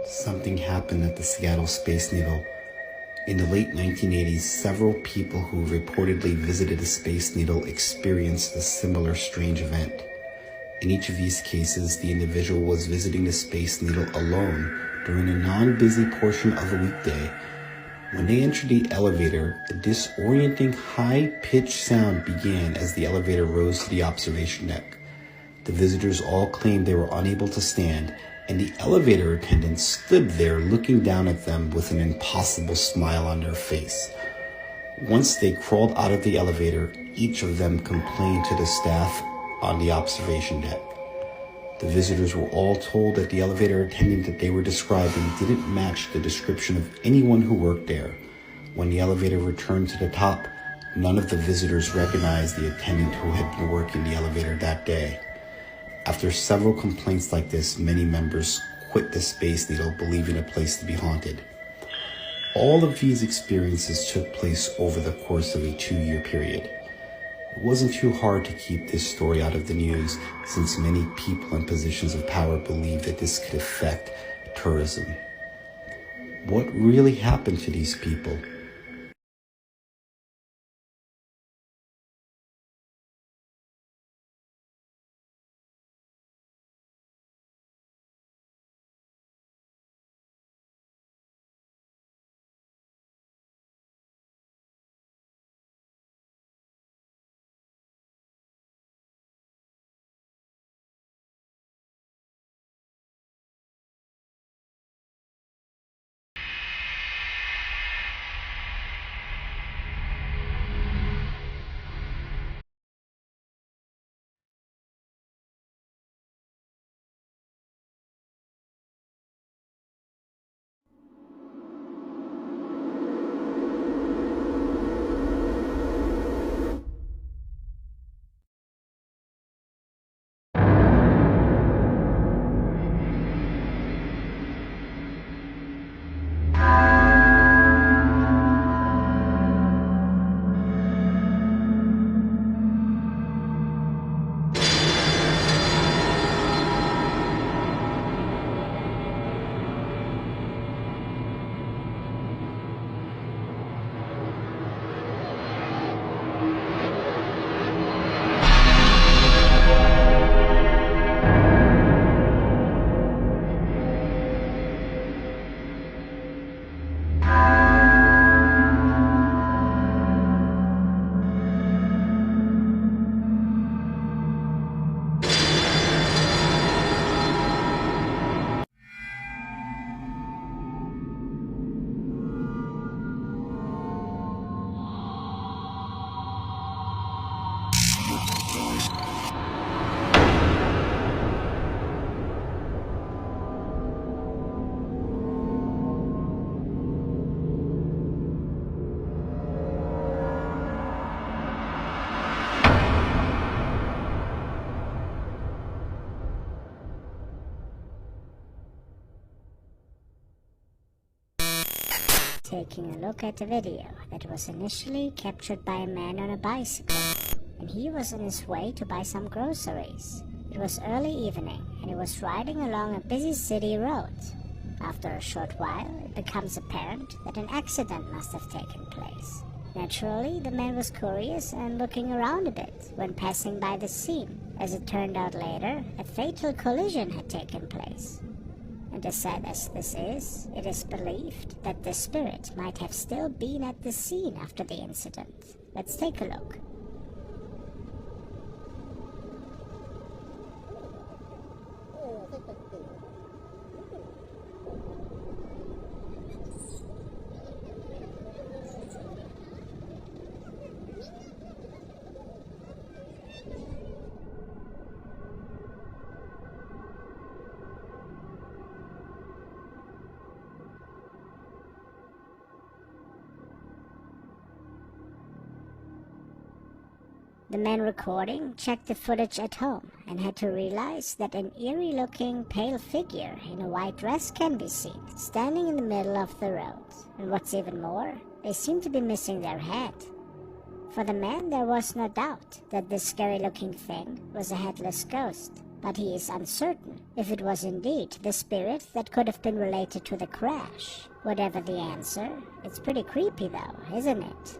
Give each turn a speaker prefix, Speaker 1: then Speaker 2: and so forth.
Speaker 1: something happened at the Seattle Space Needle. In the late 1980s, several people who reportedly visited the Space Needle experienced a similar strange event. In each of these cases, the individual was visiting the Space Needle alone during a non-busy portion of the weekday. When they entered the elevator, a disorienting high-pitched sound began as the elevator rose to the observation deck. The visitors all claimed they were unable to stand, and the elevator attendant stood there looking down at them with an impossible smile on their face. Once they crawled out of the elevator, each of them complained to the staff on the observation deck. The visitors were all told that the elevator attendant that they were describing didn't match the description of anyone who worked there. When the elevator returned to the top, none of the visitors recognized the attendant who had been working the elevator that day. After several complaints like this, many members quit the Space Needle, believing the place to be haunted. All of these experiences took place over the course of a 2-year period. It wasn't too hard to keep this story out of the news, since many people in positions of power believed that this could affect tourism. What really happened to these people?
Speaker 2: Taking a look at the video that was initially captured by a man on a bicycle, and he was on his way to buy some groceries. It was early evening, and he was riding along a busy city road. After a short while, it becomes apparent that an accident must have taken place. Naturally, the man was curious and looking around a bit when passing by the scene. As it turned out later, a fatal collision had taken place. And as sad as this is, it is believed that the spirit might have still been at the scene after the incident. Let's take a look. The man recording checked the footage at home and had to realize that an eerie-looking pale figure in a white dress can be seen, standing in the middle of the road. And what's even more, they seem to be missing their head. For the man, there was no doubt that this scary-looking thing was a headless ghost. but he is uncertain if it was indeed the spirit that could have been related to the crash. Whatever the answer, it's pretty creepy though, isn't it?